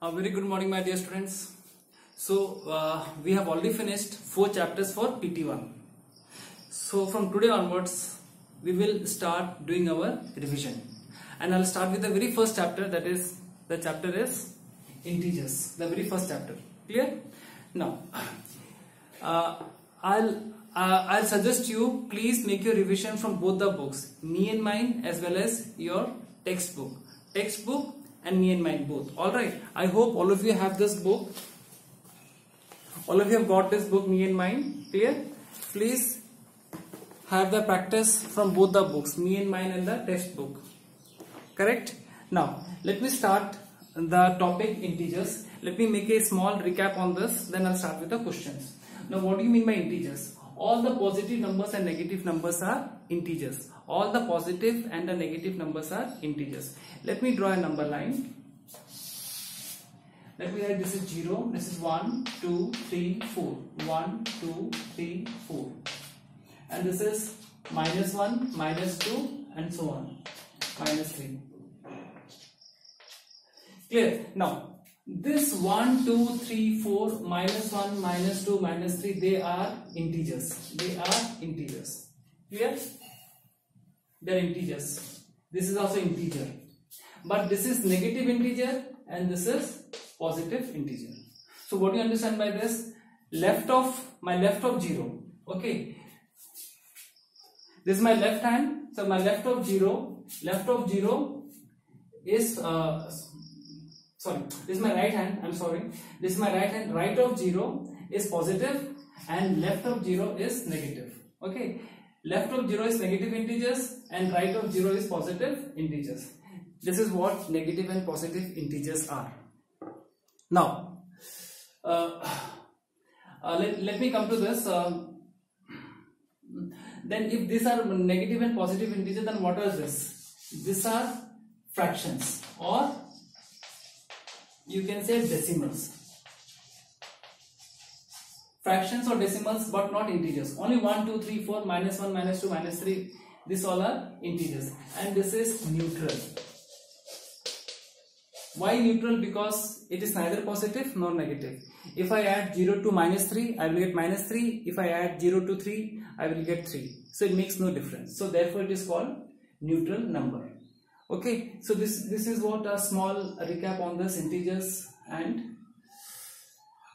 A very good morning, my dear students. So we have already finished 4 chapters for PT1. So from today onwards, we will start doing our revision, and I'll start with the very first chapter. That is, the chapter is integers. The very first chapter. Clear? Now, I'll suggest you please make your revision from both the books, Me and Mine, as well as your textbook and Me and Mine both. Alright, I hope all of you have this book. All of you have got this book, Me and Mine. Clear? Please have the practice from both the books, Me and Mine and the textbook. Correct? Now, let me start the topic integers. Let me make a small recap on this, then I'll start with the questions. Now, what do you mean by integers? All the positive numbers and negative numbers are integers. All the positive and the negative numbers are integers. Let me draw a number line. Let me write this is 0, this is 1, 2, 3, 4. 1, 2, 3, 4. And this is minus 1, minus 2, and so on. Minus 3. Clear? Now, this 1, 2, 3, 4, minus 1, minus 2, minus 3, they are integers. They are integers. Clear? They are integers. This is also integer. But this is negative integer and this is positive integer. So what do you understand by this? My left of 0. Okay. This is my left hand. So my left of 0 is this is my right hand. I'm sorry. This is my right hand. Right of 0 is positive and left of 0 is negative. Okay. Left of 0 is negative integers and right of 0 is positive integers. This is what negative and positive integers are. Now, let me come to this. Then if these are negative and positive integers, then what is this? These are fractions, or you can say decimals. Fractions or decimals, but not integers. Only 1, 2, 3, 4, minus 1, minus 2, minus 3. These all are integers. And this is neutral. Why neutral? Because it is neither positive nor negative. If I add 0 to minus 3, I will get minus 3. If I add 0 to 3, I will get 3. So it makes no difference. So therefore it is called neutral number. Okay. So this is what a small recap on this integers and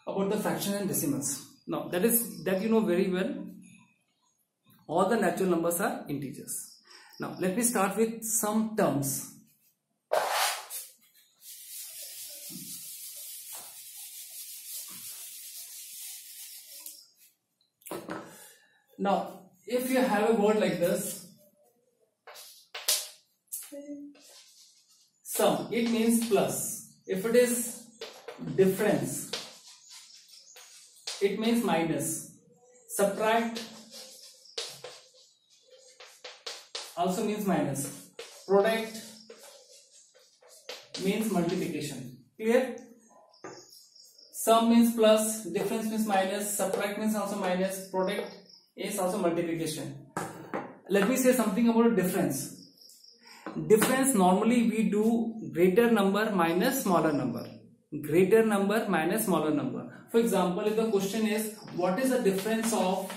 about the fraction and decimals. Now that you know very well. All the natural numbers are integers. Now let me start with some terms. Now, if you have a word like this, sum, it means plus. If it is difference, it means minus. Subtract also means minus. Product means multiplication. Clear? Sum means plus, difference means minus, subtract means also minus, product is also multiplication. Let me say something about difference. Difference, normally we do greater number minus smaller number. Greater number minus smaller number. For example, if the question is, what is the difference of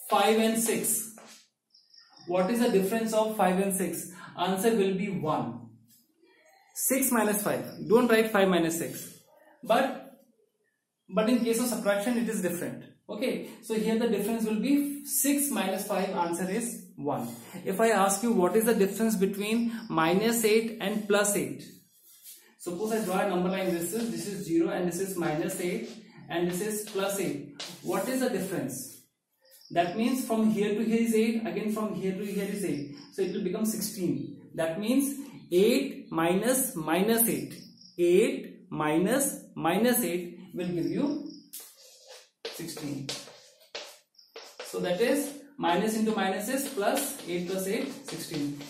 5 and 6? What is the difference of 5 and 6? Answer will be 1. 6 minus 5. Don't write 5 minus 6. But in case of subtraction, it is different. Okay, so here the difference will be 6 minus 5, answer is 1. If I ask you what is the difference between minus 8 and plus 8, suppose I draw a number like this is 0 and this is minus 8 and this is plus 8. What is the difference? That means from here to here is 8, again from here to here is 8. So it will become 16. That means 8 minus minus 8. 8 minus minus 8 will give you 16. So that is minus into minus is plus, 8 plus 8, 16.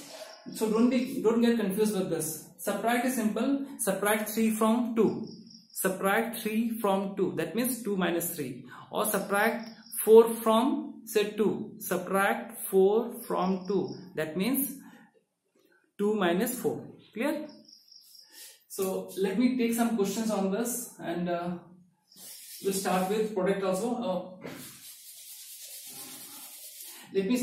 So don't get confused with this. Subtract is simple. Subtract 3 from 2. Subtract 3 from 2. That means 2 minus 3. Or subtract 4 from say 2. Subtract 4 from 2. That means 2 minus 4. Clear? So let me take some questions on this, and we'll start with product also. Let me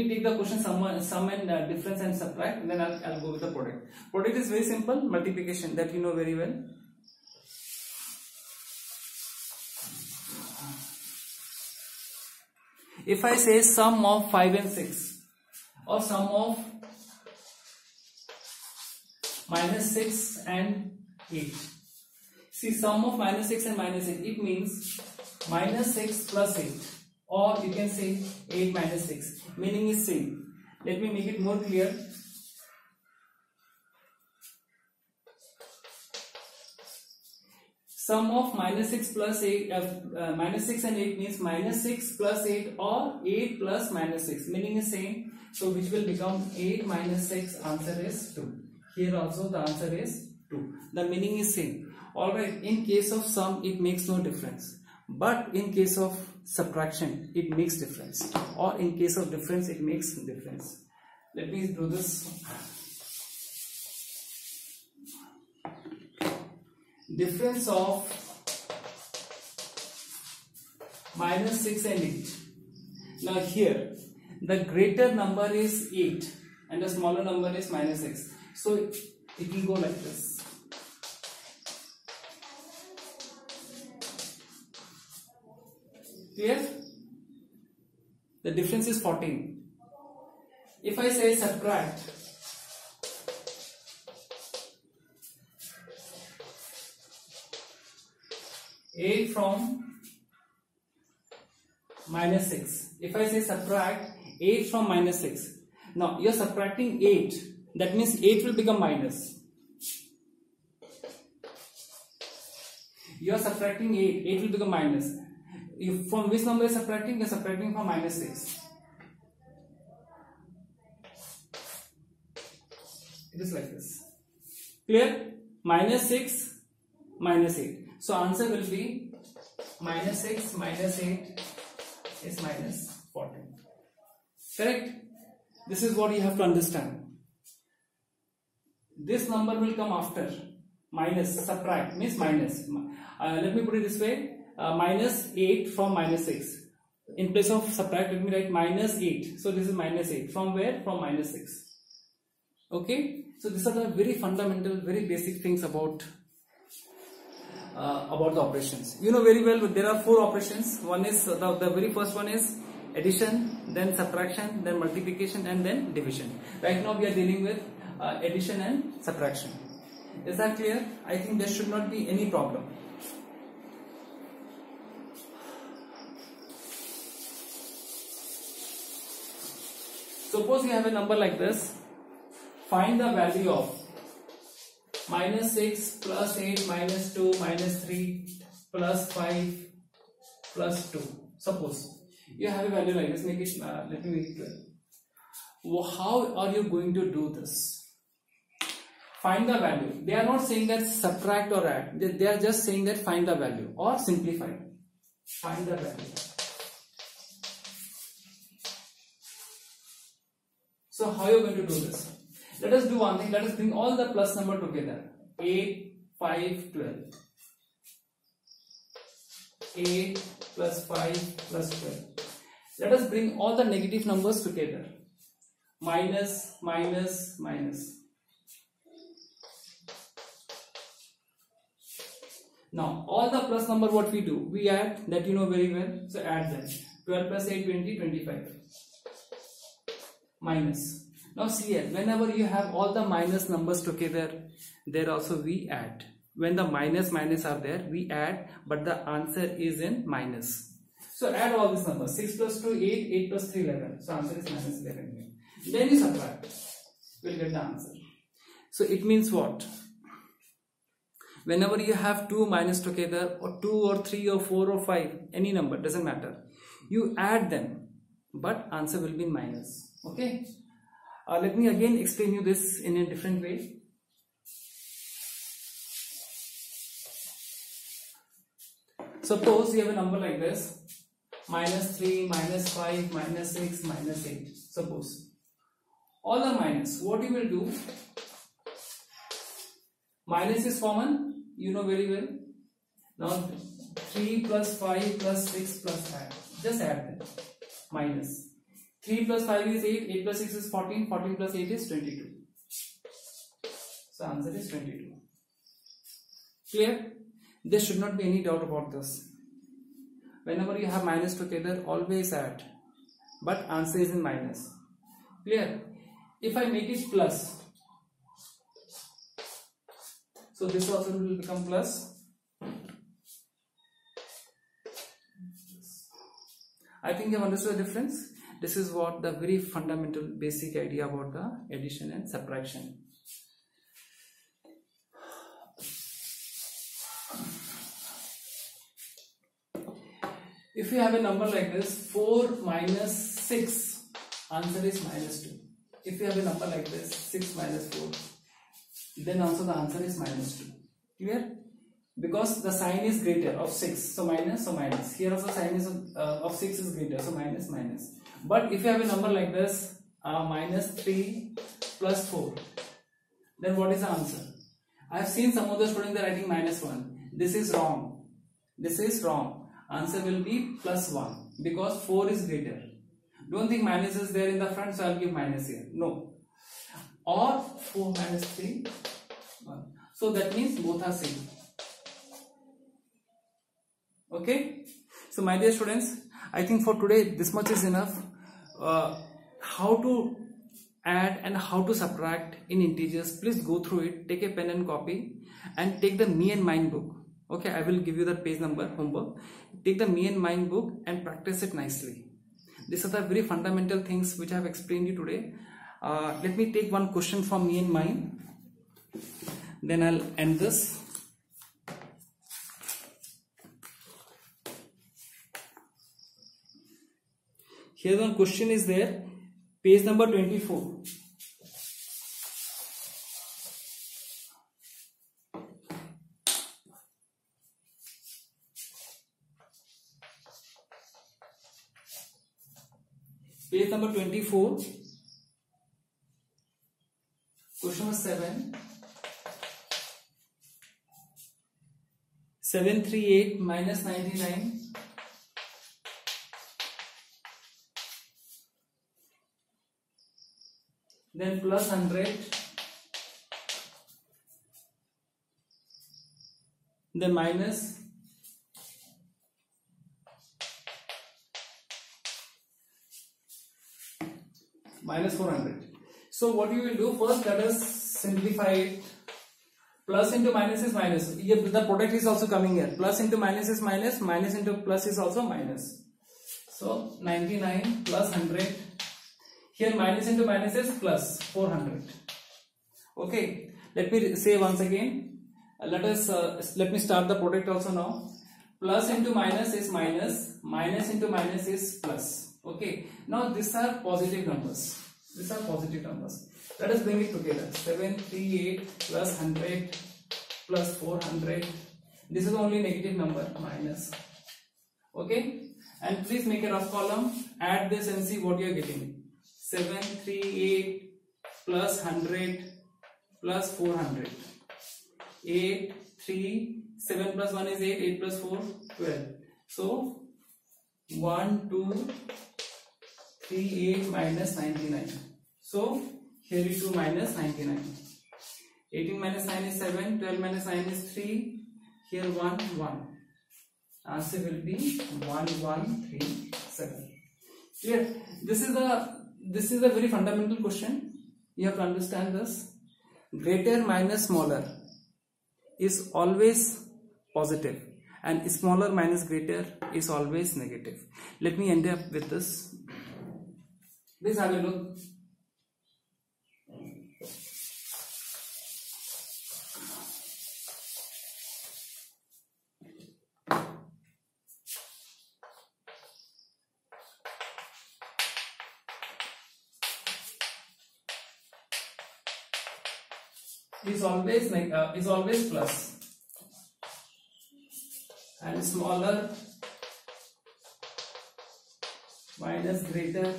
take the question sum and difference and subtract, and then I'll go with the product. Product is very simple, multiplication, that you know very well. If I say sum of 5 and 6, or sum of -6 and 8. See, sum of -6 and -8, it means -6 plus 8, or you can say 8 minus 6. Meaning is same. Let me make it more clear. Sum of -6 plus 8, -6 and 8 means -6 plus 8 or 8 plus -6. Meaning is same. So which will become 8 minus 6. Answer is 2. Here also the answer is 2. The meaning is same. Alright, in case of sum it makes no difference. But in case of subtraction it makes difference. Or in case of difference it makes difference. Let me do this. Difference of -6 and 8. Now here the greater number is 8 and the smaller number is -6. So it will go like this. Clear? The difference is 14. If I say subtract (8) from -6. If I say subtract 8 from -6. Now you are subtracting 8. That means 8 will become minus. You are subtracting 8. 8 will become minus. From which number you are subtracting? You are subtracting from -6. It is like this. Clear? -6, -8. So answer will be -6 minus 8 is -14. Correct? This is what you have to understand. This number will come after minus, subtract means minus. Let me put it this way, -8 from -6. In place of subtract, let me write -8. So this is -8. From where? From -6. Okay. So these are the very fundamental, very basic things about the operations. You know very well there are 4 operations. One is the very first one is addition, then subtraction, then multiplication, and then division. Right now we are dealing with addition and subtraction. Is that clear? I think there should not be any problem. Suppose you have a number like this. Find the value of -6 plus 8 minus 2 minus 3 plus 5 plus 2. Suppose you have a value like this. Make it. Let me make it clear. How are you going to do this? Find the value. They are not saying that subtract or add. They are just saying that find the value or simplify. Find the value. So how are you going to do this? Let us do one thing. Let us bring all the plus number together. 8, 5, 12. 8 plus 5 plus 12. Let us bring all the negative numbers together. Minus, minus, minus. Now, all the plus number what we do? We add, that you know very well. So add that. 12 plus 8, 20, 25. Minus. Now see here, whenever you have all the minus numbers together, there also we add. When the minus are there, we add, but the answer is in minus. So add all these numbers. 6 plus 2, 8, 8 plus 3, 11. So answer is minus 11. Then you subtract. We'll get the answer. So it means what? Whenever you have two minus together, or 2 or 3 or 4 or 5, any number, doesn't matter. You add them, but answer will be in minus. Okay? Let me again explain you this in a different way. Suppose you have a number like this. -3, -5, -6, -8. Suppose. All are minus. What you will do? Minus is common, you know very well. Now 3 plus 5 plus 6 plus add. Just add them. Minus. 3 plus 5 is 8, 8 plus 6 is 14, 14 plus 8 is 22. So answer is 22. Clear? There should not be any doubt about this. Whenever you have minus together, always add. But answer is in minus. Clear? If I make it plus, so this also will become plus. I think you have understood the difference. This is what the very fundamental basic idea about the addition and subtraction. If you have a number like this, 4 minus 6, answer is minus 2. If you have a number like this, 6 minus 4, then also the answer is minus 2. Clear? Because the sign is greater of 6, so minus, so minus. Here also sign is of 6 is greater, so minus, minus. But if you have a number like this, minus 3 plus 4, then what is the answer? I have seen some of the students are writing minus 1. This is wrong. This is wrong. Answer will be plus 1 because 4 is greater. Don't think minus is there in the front, so I will give minus here. No. Or 4 minus 3, 1. So that means both are same. Okay. So my dear students, I think for today this much is enough. How to add and how to subtract in integers, please go through it. Take a pen and copy and take the Me and Mine book. Okay, I will give you the page number homework. Take the Me and Mine book and practice it nicely. These are the very fundamental things which I have explained you today. Let me take one question from Me and Mine. Then I'll end this. Here one question is there. Page number 24. Page number 24, question number 7. 738 minus 99. Then plus 100. Then minus. Minus 400. So what you will do first, let us simplify it. Plus into minus is minus. The product is also coming here. Plus into minus is minus. Minus into plus is also minus. So 99 plus 100. Here minus into minus is plus 400. Okay. Let me say once again. Let me start the product also now. Plus into minus is minus. Minus into minus is plus. Okay, now these are positive numbers. These are positive numbers. Let us bring it together. 738 plus 100 plus 400. This is only negative number, minus. Okay, and please make a rough column. Add this and see what you are getting. 738 plus 100 plus 400. 8, 3, 7 plus 1 is 8. 8 plus 4, 12. So 1, 2, 3, 8 minus 99. So here is 2 minus 99. 18 minus 9 is 7. 12 minus 9 is 3. Here 1, 1. Answer will be 1137. Clear? This is a very fundamental question. You have to understand this. Greater minus smaller is always positive, and smaller minus greater is always negative. Let me end up with this. Please have a look. Is always plus, and smaller minus greater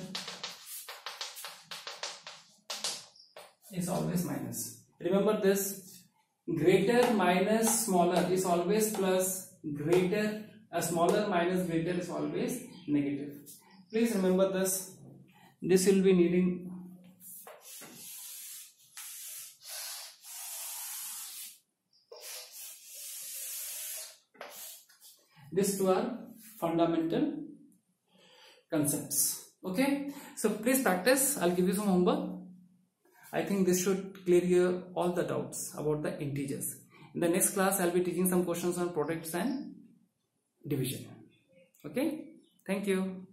is always minus. Remember this. greater minus smaller is always plus, greater smaller minus greater is always negative. Please remember this. This will be needing these two are fundamental concepts. Okay, so please practice. I'll give you some homework. I think this should clear you all the doubts about the integers. In the next class, I'll be teaching some questions on products and division. Okay, thank you.